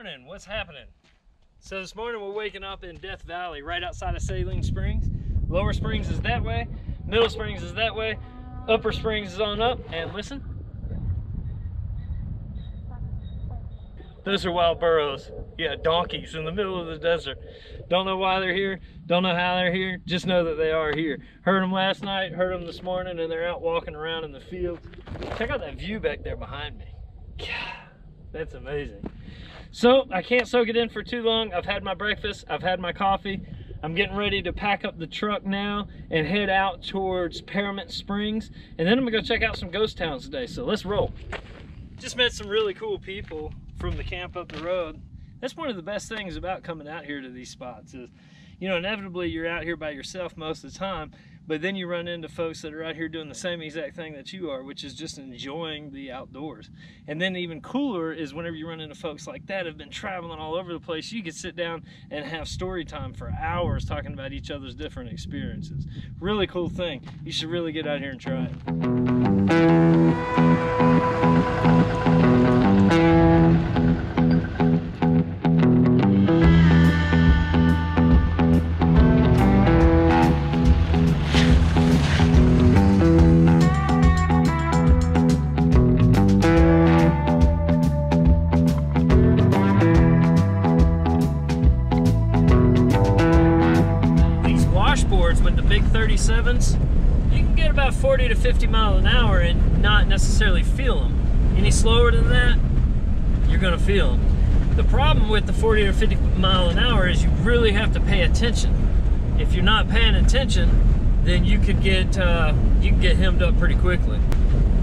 morning. What's happening? So this morning we're waking up in Death Valley, right outside of Saline Springs. Lower Springs is that way, Middle Springs is that way, Upper Springs is on up, and listen. Those are wild burros. Yeah, donkeys in the middle of the desert. Don't know why they're here, don't know how they're here, just know that they are here. Heard them last night, heard them this morning, and they're out walking around in the field. Check out that view back there behind me. God, that's amazing. So I can't soak it in for too long. I've had my breakfast, I've had my coffee. I'm getting ready to pack up the truck now and head out towards Permit Springs. And then I'm gonna go check out some ghost towns today, so let's roll. Just met some really cool people from the camp up the road. That's one of the best things about coming out here to these spots is, you know, inevitably you're out here by yourself most of the time, but then you run into folks that are out here doing the same exact thing that you are, which is just enjoying the outdoors. And then even cooler is whenever you run into folks like that have been traveling all over the place, you could sit down and have story time for hours talking about each other's different experiences. Really cool thing. You should really get out here and try it. With the big 37s, you can get about 40 to 50 miles an hour and not necessarily feel them. Any slower than that, you're going to feel them. The problem with the 40 or 50 mile an hour is you really have to pay attention. If you're not paying attention, then you could get hemmed up pretty quickly.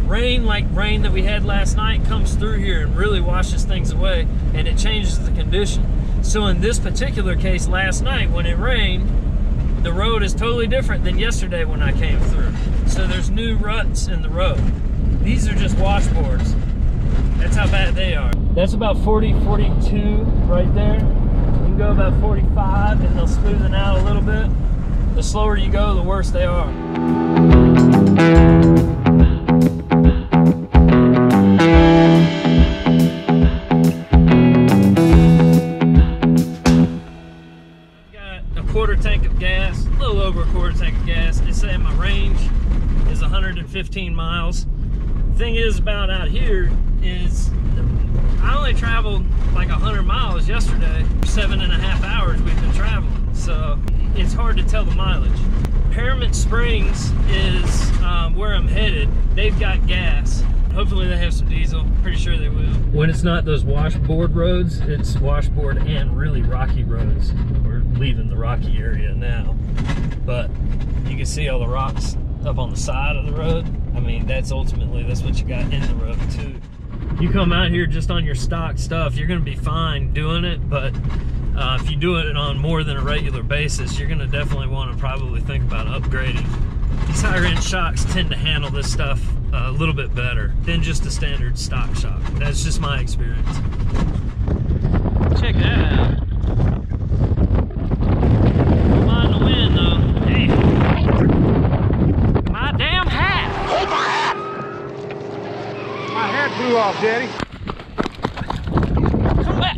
Rain, like rain that we had last night, comes through here and really washes things away, and it changes the condition. So in this particular case last night when it rained, the road is totally different than yesterday when I came through. So there's new ruts in the road. These are just washboards. That's how bad they are. That's about 40, 42 right there. You can go about 45 and they'll smoothen out a little bit. The slower you go, the worse they are. Quarter tank of gas, a little over a quarter tank of gas. It's saying my range is 115 miles. The thing is about out here is I only traveled like 100 miles yesterday. 7.5 hours we've been traveling, so it's hard to tell the mileage. Permit Springs is where I'm headed. They've got gas. Hopefully they have some diesel. Pretty sure they will. When it's not those washboard roads, it's washboard and really rocky roads. We're leaving the rocky area now, but you can see all the rocks up on the side of the road. I mean, that's what you got in the road too. You come out here just on your stock stuff, you're gonna be fine doing it, but if you do it on more than a regular basis, you're gonna definitely want to probably think about upgrading. These higher end shocks tend to handle this stuff a little bit better than just a standard stock shock. That's just my experience. Check that out. Don't mind the wind though. Damn. My damn hat! Hold my hat! My hat blew off, Daddy. Come back!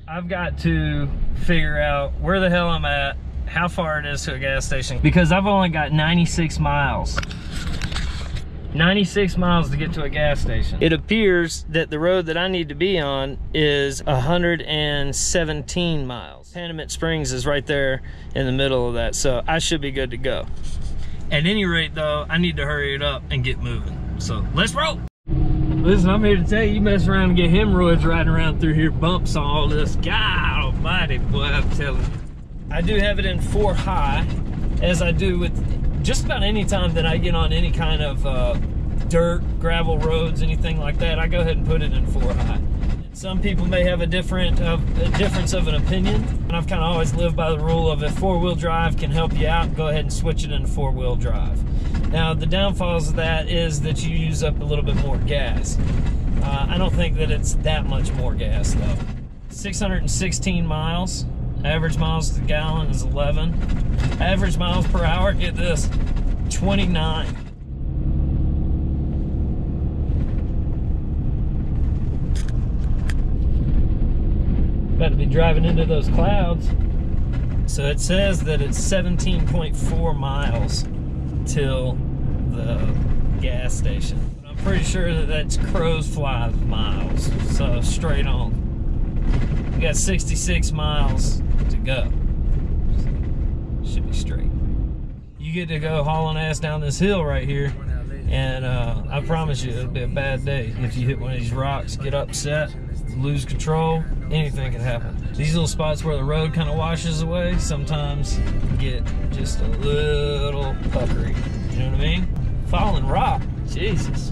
I've got to figure out where the hell I'm at, how far it is to a gas station, because I've only got 96 miles. 96 miles to get to a gas station. It appears that the road that I need to be on is 117 miles. Permit Springs is right there in the middle of that, so I should be good to go. At any rate though, I need to hurry it up and get moving. So let's roll. Listen, I'm here to tell you, you mess around and get hemorrhoids riding around through here, bumps on all this. God almighty, boy, I'm telling you. I do have it in 4 high, as I do with just about any time that I get on any kind of dirt, gravel roads, anything like that. I go ahead and put it in 4 high. Some people may have a difference of an opinion, and I've kind of always lived by the rule of if 4-wheel drive can help you out, go ahead and switch it into 4-wheel drive. Now, the downfalls of that is that you use up a little bit more gas. I don't think that it's that much more gas though. 616 miles. Average miles to the gallon is 11. Average miles per hour, get this, 29. About to be driving into those clouds. So it says that it's 17.4 miles till the gas station. I'm pretty sure that that's crow's fly miles, so straight on. We got 66 miles to go. Should be straight. You get to go hauling ass down this hill right here, and I promise you it'll be a bad day if you hit one of these rocks, get upset, lose control, anything can happen. These little spots where the road kind of washes away sometimes get just a little puckery. You know what I mean? Falling rock, Jesus.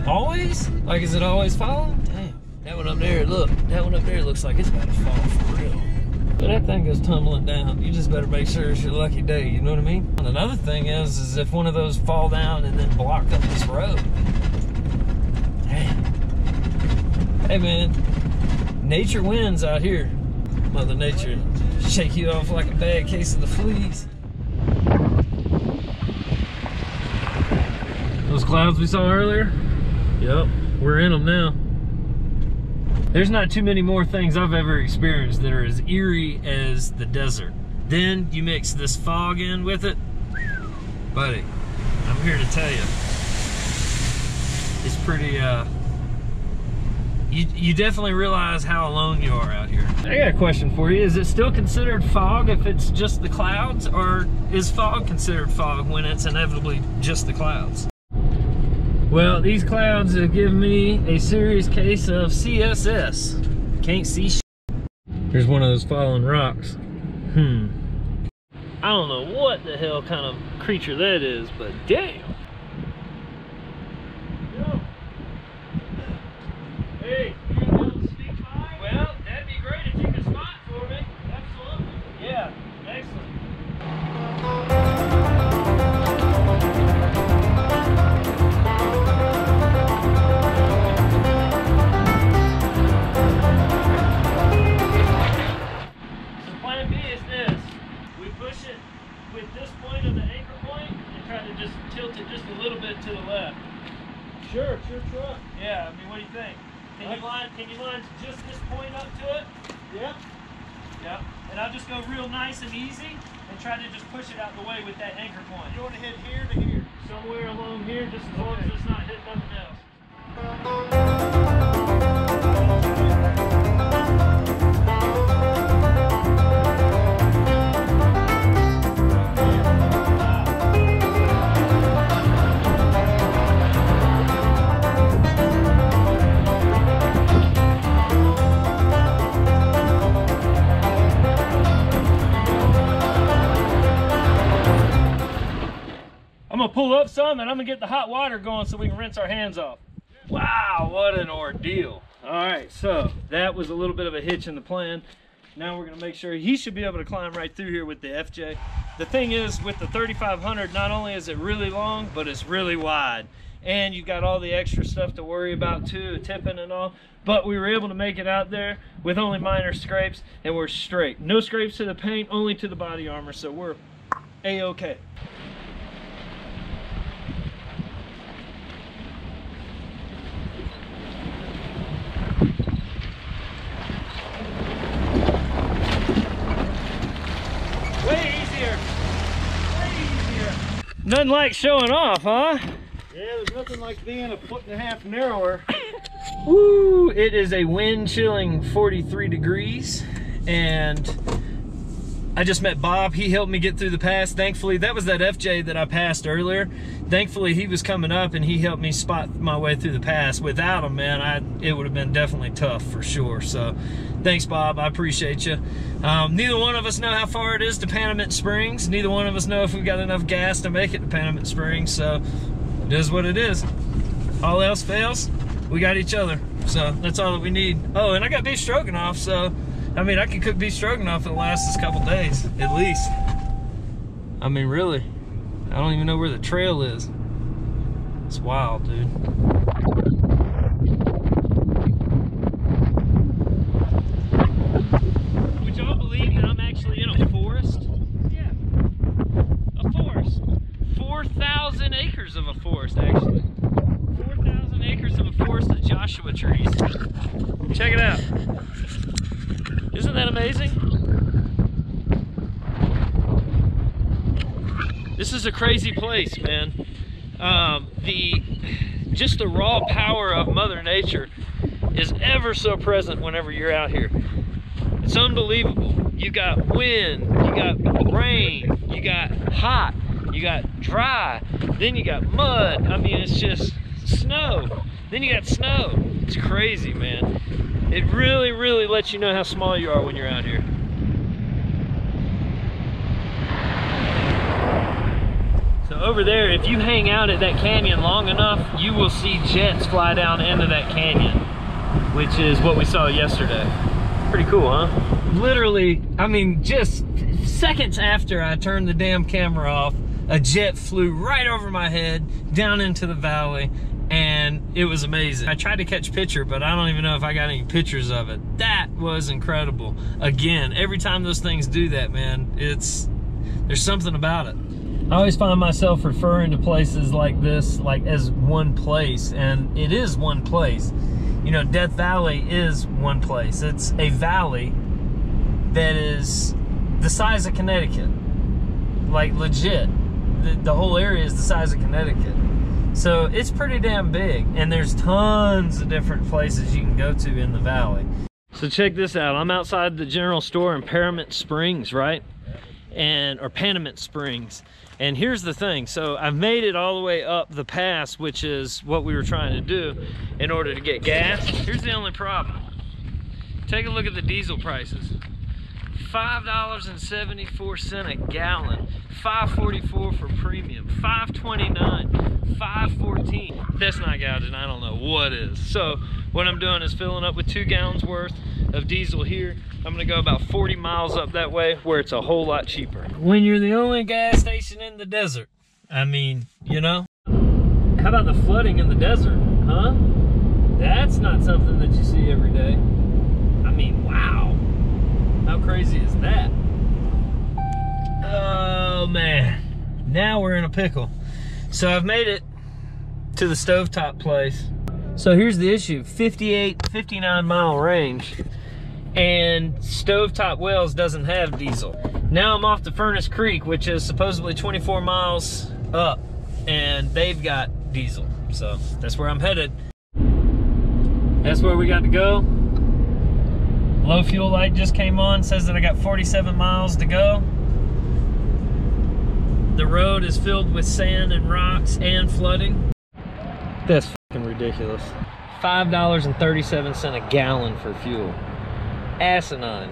Always? Like, is it always falling? Damn. That one up there, look, that one up there looks like it's about to fall for real. But that thing goes tumbling down. You just better make sure it's your lucky day, you know what I mean? And another thing is if one of those fall down and then block up this road. Damn. Hey man, nature wins out here. Mother Nature shake you off like a bad case of the fleas. Those clouds we saw earlier? Yep, we're in them now. There's not too many more things I've ever experienced that are as eerie as the desert. Then you mix this fog in with it. Buddy, I'm here to tell you, it's pretty, you definitely realize how alone you are out here. I got a question for you. Is it still considered fog if it's just the clouds, or is fog considered fog when it's inevitably just the clouds? Well, these clouds have given me a serious case of CSS. Can't see shit. Here's one of those fallen rocks. I don't know what the hell kind of creature that is, but damn. Yo. Hey, you gonna be able to sneak by? Well, that'd be great if you could spot for me. Absolutely. Yeah, excellent. To the left. Sure, truck. Yeah, I mean, what do you think? Can you line just this point up to it? Yep. Yep. And I'll just go real nice and easy and try to just push it out the way with that anchor point. You want to hit here to here? Somewhere along here, just as long as it's not hitting nothing else. I'm gonna pull up some and I'm gonna get the hot water going so we can rinse our hands off. Wow, what an ordeal. All right, so that was a little bit of a hitch in the plan. Now we're gonna make sure he should be able to climb right through here with the FJ. The thing is, with the 3500, not only is it really long, but it's really wide. And you've got all the extra stuff to worry about too, tipping and all. But we were able to make it out there with only minor scrapes, and we're straight. No scrapes to the paint, only to the body armor, so we're A-okay. Nothing like showing off, huh? Yeah, there's nothing like being a 1.5 foot narrower. Woo! It is a wind chilling 43 degrees, and I just met Bob. He helped me get through the pass. Thankfully, that was that FJ that I passed earlier. Thankfully, he was coming up and he helped me spot my way through the pass. Without him, man, it would have been definitely tough for sure. So thanks, Bob. I appreciate you. Neither one of us know how far it is to Panamint Springs. Neither one of us know if we've got enough gas to make it to Panamint Springs. So it is what it is. All else fails, we got each other. So that's all that we need. Oh, and I got beef stroganoff, so I mean, I can cook beef stroganoff that'll last us a couple days, at least. I mean, really, I don't even know where the trail is. It's wild, dude. Would y'all believe that I'm actually in a forest? Yeah, a forest. 4,000 acres of a forest, actually. 4,000 acres of a forest of Joshua trees. Check it out. is a crazy place, man. Just the raw power of Mother Nature is ever so present whenever you're out here. It's unbelievable. You got wind, you got rain, you got hot, you got dry, then you got mud. I mean, it's just snow. Then you got snow. It's crazy, man. It really, really lets you know how small you are when you're out here. So over there, if you hang out at that canyon long enough, you will see jets fly down into that canyon, which is what we saw yesterday. Pretty cool, huh? Literally, I mean, just seconds after I turned the damn camera off, a jet flew right over my head, down into the valley, and it was amazing. I tried to catch a picture, but I don't even know if I got any pictures of it. That was incredible. Again, every time those things do that, man, there's something about it. I always find myself referring to places like this like as one place, and it is one place. You know, Death Valley is one place. It's a valley that is the size of Connecticut. Like, legit. The whole area is the size of Connecticut. So it's pretty damn big, and there's tons of different places you can go to in the valley. So check this out. I'm outside the general store in Panamint Springs, right? Or Panamint Springs. And here's the thing. So I've made it all the way up the pass, which is what we were trying to do in order to get gas. Here's the only problem. Take a look at the diesel prices. $5.74 a gallon, $5.44 for premium, $5.29, $5.14. That's not gouging, I don't know what is. So what I'm doing is filling up with 2 gallons worth of diesel here. I'm gonna go about 40 miles up that way where it's a whole lot cheaper. When you're the only gas station in the desert, I mean, you know? How about the flooding in the desert, huh? That's not something that you see every day. I mean, wow. How crazy is that? Oh man, now we're in a pickle. So I've made it to the stovetop place. So here's the issue, 59 mile range, and Stovetop Wells doesn't have diesel. Now I'm off to Furnace Creek, which is supposedly 24 miles up, and they've got diesel. So that's where I'm headed. That's where we got to go. Low fuel light just came on, says that I got 47 miles to go. The road is filled with sand and rocks and flooding. That's fucking ridiculous. $5.37 a gallon for fuel. Asinine.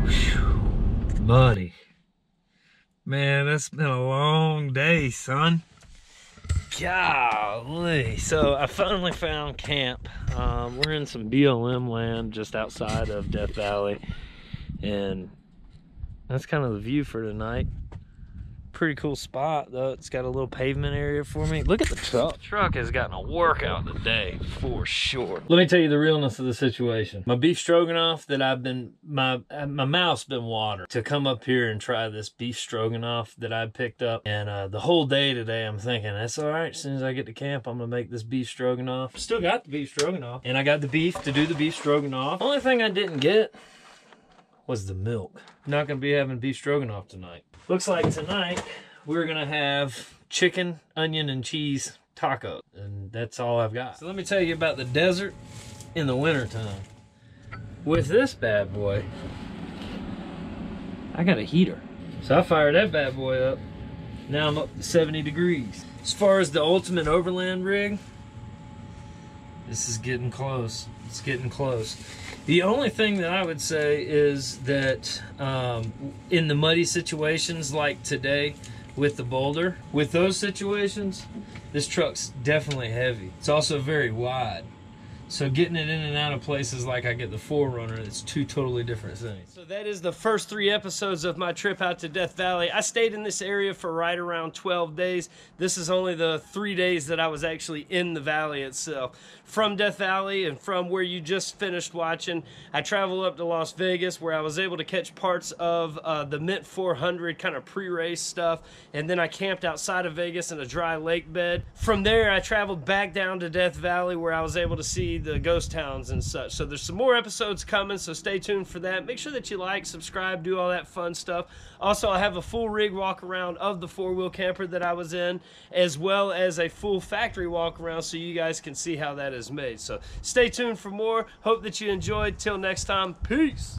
Whew. Buddy. Man, that's been a long day, son. Golly. So I finally found camp. We're in some BLM land just outside of Death Valley, and that's kind of the view for tonight. Pretty cool spot though. It's got a little pavement area for me. Look at the truck. Truck has gotten a workout today for sure. Let me tell you the realness of the situation. My beef stroganoff that my mouth's been watering to come up here and try this beef stroganoff that I picked up. And the whole day today I'm thinking, that's all right. As soon as I get to camp, I'm gonna make this beef stroganoff. Still got the beef stroganoff. And I got the beef to do the beef stroganoff. Only thing I didn't get was the milk. Not gonna be having beef stroganoff tonight. Looks like tonight we're gonna have chicken, onion, and cheese tacos, and that's all I've got. So let me tell you about the desert in the wintertime. With this bad boy, I got a heater. So I fired that bad boy up. Now I'm up to 70 degrees. As far as the ultimate overland rig, this is getting close. It's getting close. The only thing that I would say is that in the muddy situations like today with the boulder, with those situations, this truck's definitely heavy. It's also very wide. So getting it in and out of places like I get the 4Runner, it's 2 totally different things. So that is the first 3 episodes of my trip out to Death Valley. I stayed in this area for right around 12 days. This is only the 3 days that I was actually in the valley itself. From Death Valley and from where you just finished watching, I traveled up to Las Vegas where I was able to catch parts of the Mint 400 kind of pre-race stuff, and then I camped outside of Vegas in a dry lake bed. From there I traveled back down to Death Valley where I was able to see the ghost towns and such. So there's some more episodes coming, so stay tuned for that. Make sure that you like, subscribe, do all that fun stuff. Also, I have a full rig walk around of the 4-wheel camper that I was in, as well as a full factory walk around so you guys can see how that is made. So stay tuned for more. Hope that you enjoyed. Till next time, peace.